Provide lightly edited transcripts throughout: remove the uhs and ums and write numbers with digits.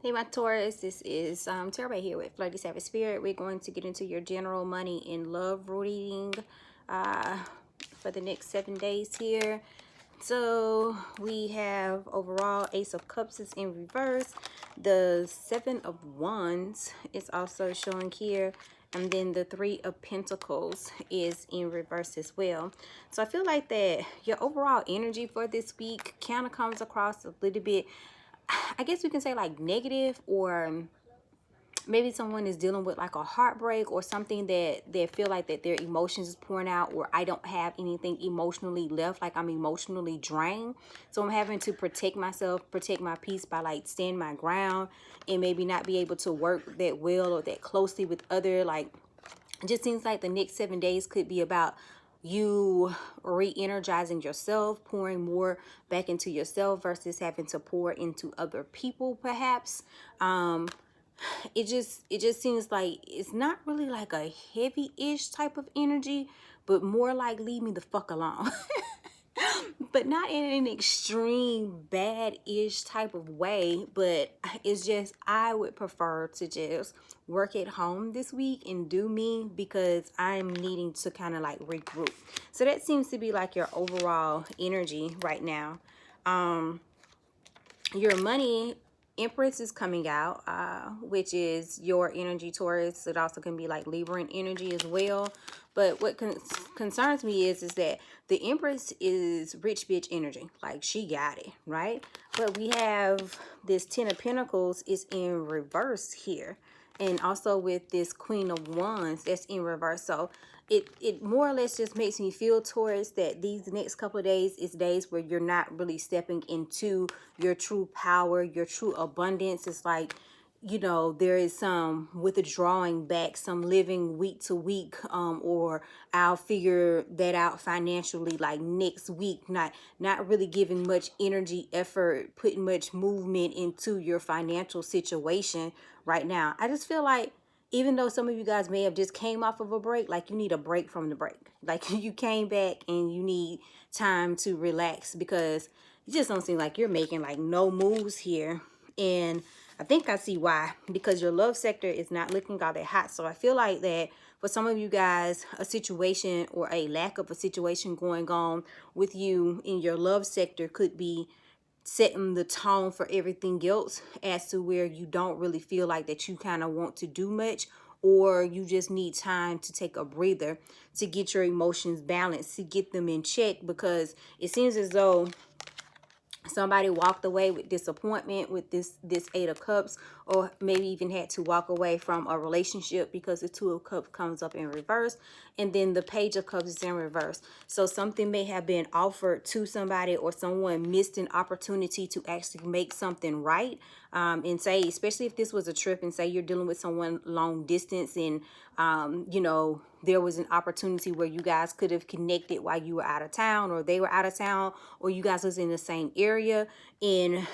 Hey my Taurus, this is TarotBae here with FlirtySavageSpirit. We're going to get into your general money and love reading for the next 7 days here. So we have overall Ace of Cups is in reverse. The Seven of Wands is also showing here. And then the Three of Pentacles is in reverse as well. So I feel like that your overall energy for this week kind of comes across a little bit, I guess we can say like negative, or maybe someone is dealing with like a heartbreak or something that they feel like that their emotions is pouring out, or I don't have anything emotionally left, like I'm emotionally drained. So I'm having to protect myself, protect my peace by like stand my ground and maybe not be able to work that well or that closely with other, like it just seems like the next 7 days could be about you re-energizing yourself, pouring more back into yourself versus having to pour into other people perhaps. It just seems like it's not really like a heavy-ish type of energy, but more like leave me the fuck alone. But not in an extreme bad-ish type of way, but it's just I would prefer to just work at home this week and do me, because I'm needing to kind of like regroup. So that seems to be like your overall energy right now. Your money Empress is coming out, which is your energy, Taurus. It also can be like Libran energy as well. But what concerns me is that the Empress is rich bitch energy. Like she got it, right? But we have this Ten of Pentacles is in reverse here. And also with this Queen of Wands that's in reverse. So it more or less just makes me feel, Taurus, that these next couple of days is days where you're not really stepping into your true power, your true abundance. It's like, you know, there is some withdrawing back, some living week to week, or I'll figure that out financially like next week, not really giving much energy, effort, putting much movement into your financial situation right now. I just feel like, even though some of you guys may have just came off of a break, like you need a break from the break. Like you came back and you need time to relax, because it just don't seem like you're making like no moves here. And I think I see why, because your love sector is not looking all that hot. So I feel like that for some of you guys, a situation or a lack of a situation going on with you in your love sector could be setting the tone for everything else, as to where you don't really feel like that you kind of want to do much, or you just need time to take a breather to get your emotions balanced, to get them in check, because it seems as though somebody walked away with disappointment with this Eight of Cups, or maybe even had to walk away from a relationship, because the Two of Cups comes up in reverse, and then the Page of Cups is in reverse. So something may have been offered to somebody, or someone missed an opportunity to actually make something right. And say, especially if this was a trip, and say you're dealing with someone long distance, and you know, there was an opportunity where you guys could have connected while you were out of town, or they were out of town, or you guys was in the same area, and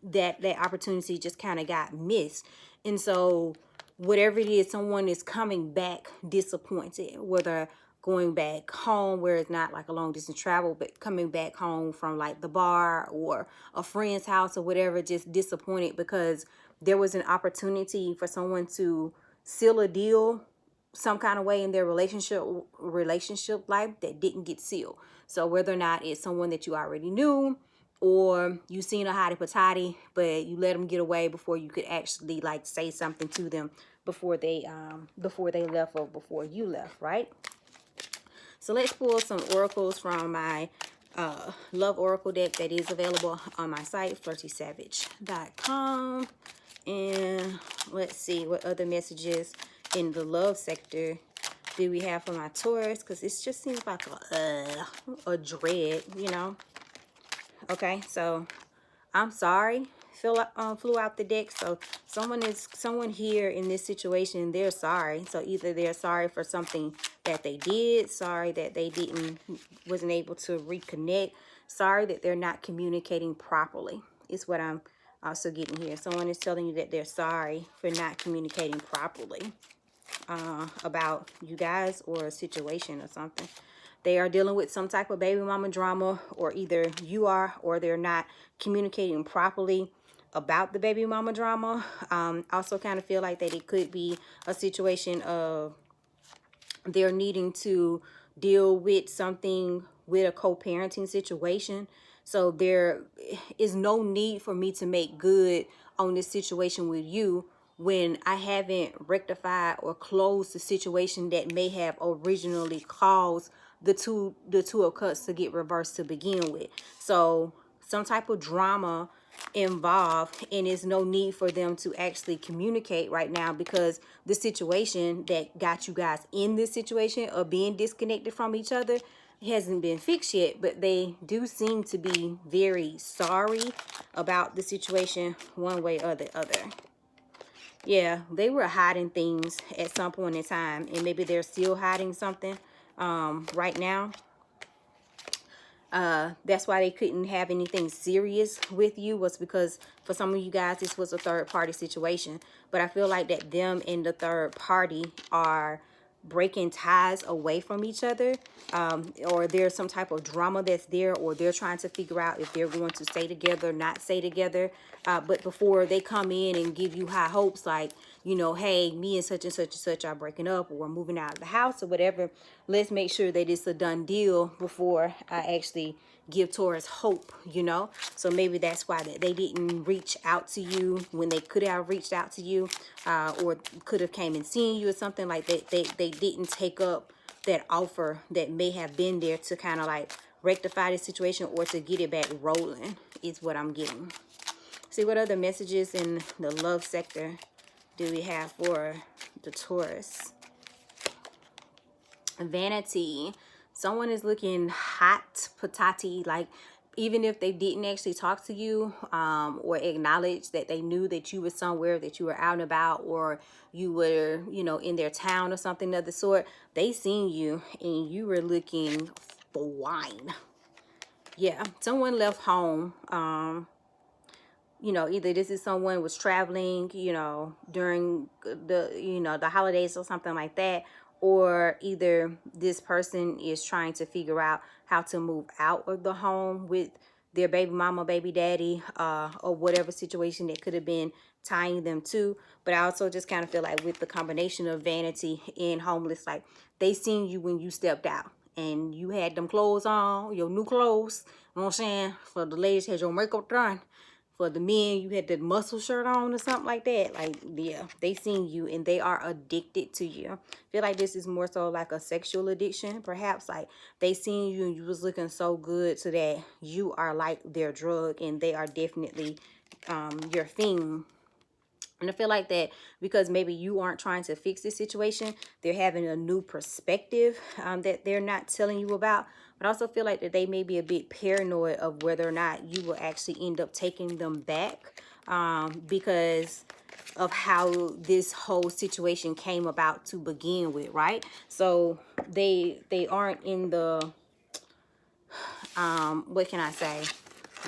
that opportunity just kind of got missed. And so whatever it is, someone is coming back disappointed, whether going back home where it's not like a long distance travel, but coming back home from like the bar or a friend's house or whatever, just disappointed because there was an opportunity for someone to seal a deal some kind of way in their relationship life that didn't get sealed. So whether or not it's someone that you already knew, or you seen a hottie patati, but you let them get away before you could actually like say something to them before they left, or before you left, right? So let's pull some oracles from my love oracle deck that is available on my site, FlirtySavage.com. And let's see what other messages in the love sector do we have for my Taurus, because this just seems like a dread, you know. Okay, so I'm sorry, flew out the deck. So someone here in this situation, they're sorry. So either they're sorry for something that they did, sorry that they wasn't able to reconnect, sorry that they're not communicating properly, is what I'm also getting here. Someone is telling you that they're sorry for not communicating properly about you guys or a situation or something. They are dealing with some type of baby mama drama, or either you are or they're not communicating properly. about the baby mama drama. Also kind of feel like that it could be a situation of they're needing to deal with something with a co-parenting situation. So there is no need for me to make good on this situation with you when I haven't rectified or closed the situation that may have originally caused the two of cups to get reversed to begin with. So some type of drama involved, and there's no need for them to actually communicate right now, because the situation that got you guys in this situation of being disconnected from each other hasn't been fixed yet. But they do seem to be very sorry about the situation one way or the other. Yeah, they were hiding things at some point in time, and maybe they're still hiding something right now. That's why they couldn't have anything serious with you, was because for some of you guys this was a third party situation. But I feel like that them and the third party are breaking ties away from each other, or there's some type of drama that's there, or they're trying to figure out if they're going to stay together, not stay together. But before they come in and give you high hopes, like, you know, hey, me and such and such and such are breaking up, or we're moving out of the house or whatever, let's make sure that it's a done deal before I actually give Taurus hope, you know. So maybe that's why that they didn't reach out to you when they could have reached out to you, or could have came and seen you or something like that. They didn't take up that offer that may have been there to kind of like rectify the situation or to get it back rolling, is what I'm getting. See what other messages in the love sector do we have for the Taurus? Vanity. Someone is looking hot patati, like even if they didn't actually talk to you, or acknowledge that they knew that you were somewhere, that you were out and about, or you were, you know, in their town or something of the sort, they seen you and you were looking fine. Yeah, someone left home. You know, either this is someone was traveling, you know, during the, you know, the holidays or something like that, or either this person is trying to figure out how to move out of the home with their baby mama, baby daddy, or whatever situation that could have been tying them to. But I also just kind of feel like with the combination of vanity and homeless, like they seen you when you stepped out and you had them clothes on, your new clothes, you know what I'm saying? For the ladies, had your makeup done. For the men, you had that muscle shirt on or something like that. Like, yeah, they seen you and they are addicted to you. I feel like this is more so like a sexual addiction, perhaps. Like, they seen you and you was looking so good so that you are like their drug, and they are definitely your thing. And I feel like that because maybe you aren't trying to fix this situation, they're having a new perspective that they're not telling you about. But I also feel like that they may be a bit paranoid of whether or not you will actually end up taking them back, because of how this whole situation came about to begin with, right? So they aren't in the, what can I say?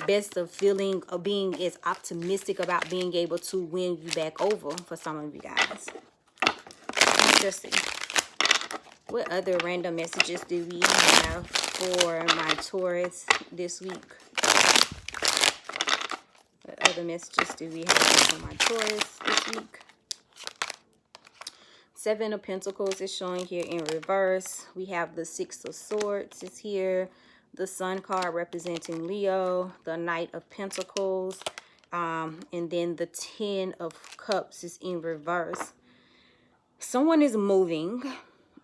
Best of feeling of being as optimistic about being able to win you back over for some of you guys. Interesting. What other random messages do we have for my Taurus this week? What other messages do we have for my Taurus this week? Seven of Pentacles is showing here in reverse. We have the Six of Swords is here. The Sun card representing Leo. The Knight of Pentacles. And then the Ten of Cups is in reverse. Someone is moving,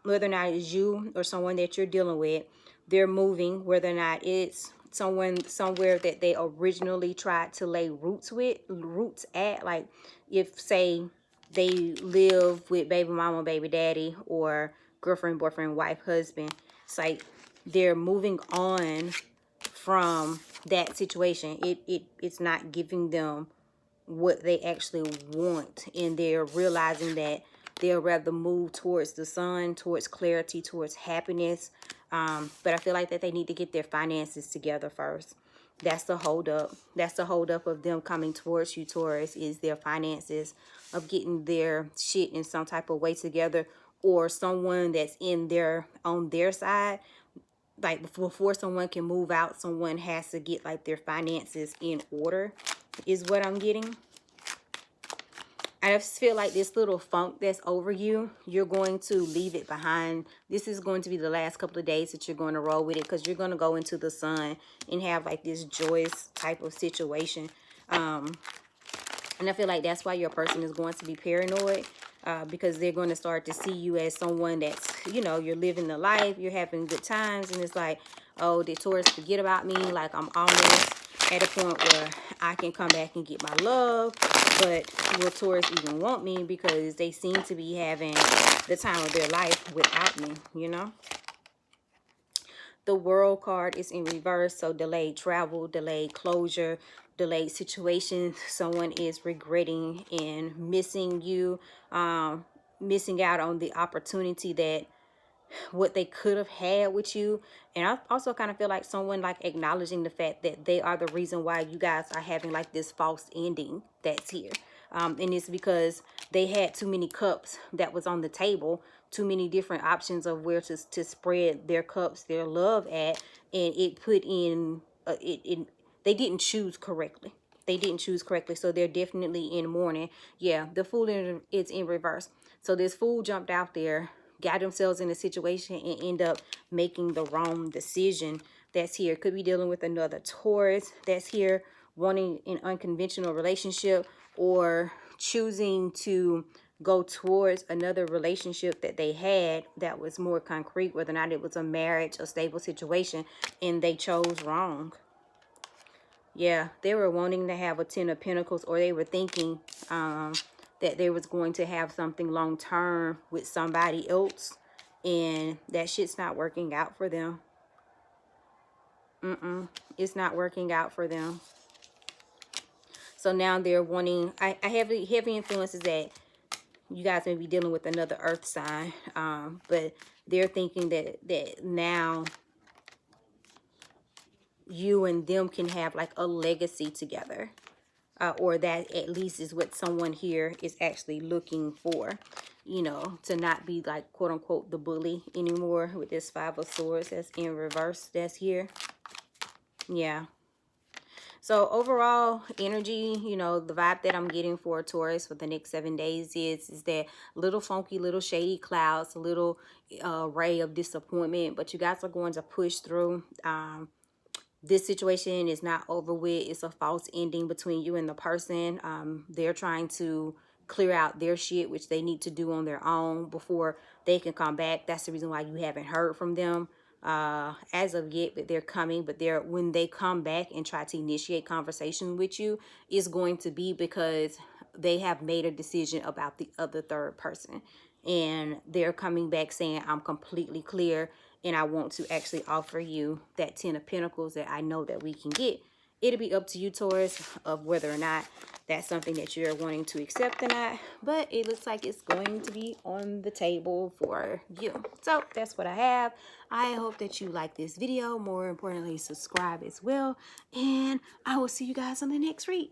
whether or not it's you or someone that you're dealing with. They're moving, whether or not it's someone somewhere that they originally tried to lay roots at. Like if, say, they live with baby mama, baby daddy, or girlfriend, boyfriend, wife, husband. It's like they're moving on from that situation. It's not giving them what they actually want, and they're realizing that they'll rather move towards the sun, towards clarity, towards happiness. But I feel like that they need to get their finances together first. That's the holdup. That's the holdup of them coming towards you, Taurus, is their finances, of getting their shit in some type of way together, or someone that's in their, on their side. Like before someone can move out, someone has to get like their finances in order. is what I'm getting. I just feel like this little funk that's over you, you're going to leave it behind. This is going to be the last couple of days that you're going to roll with it, because you're going to go into the sun and have like this joyous type of situation. And I feel like that's why your person is going to be paranoid, because they're going to start to see you as someone that's, you know, you're living the life, you're having good times, and it's like, oh, did Taurus forget about me? Like, I'm almost at a point where I can come back and get my love, but will Taurus even want me? Because they seem to be having the time of their life without me, you know? The World card is in reverse, so delayed travel, delayed closure, delayed situation. Someone is regretting and missing you, missing out on the opportunity that what they could have had with you. And I also kind of feel like someone like acknowledging the fact that they are the reason why you guys are having like this false ending that's here. And it's because they had too many cups that was on the table, too many different options of where to spread their cups, their love at, and it put in they didn't choose correctly. They didn't choose correctly, so they're definitely in mourning. Yeah, the Fool is in reverse. So this Fool jumped out there, got themselves in a situation, and end up making the wrong decision. That's here. Could be dealing with another Taurus that's here, wanting an unconventional relationship, or choosing to go towards another relationship that they had that was more concrete, whether or not it was a marriage, a stable situation, and they chose wrong. Yeah, they were wanting to have a 10 of Pentacles, or they were thinking that they was going to have something long term with somebody else, and that shit's not working out for them. It's not working out for them. So now they're wanting, I have heavy influences that you guys may be dealing with another earth sign, but they're thinking that now you and them can have like a legacy together. Or that at least is what someone here is actually looking for, you know, to not be like, quote unquote, the bully anymore with this Five of Swords that's in reverse that's here. Yeah. So overall energy, you know, the vibe that I'm getting for Taurus for the next 7 days is that little funky, little shady clouds, a little ray of disappointment, but you guys are going to push through. This situation is not over with. It's a false ending between you and the person. They're trying to clear out their shit, which they need to do on their own before they can come back. That's the reason why you haven't heard from them as of yet, but they're coming. But when they come back and try to initiate conversation with you, it's going to be because they have made a decision about the other third person. And they're coming back saying, I'm completely clear, and I want to actually offer you that 10 of Pentacles that I know that we can get. It'll be up to you, Taurus, of whether or not that's something that you're wanting to accept or not. But it looks like it's going to be on the table for you. So that's what I have. I hope that you like this video. More importantly, subscribe as well. And I will see you guys on the next read.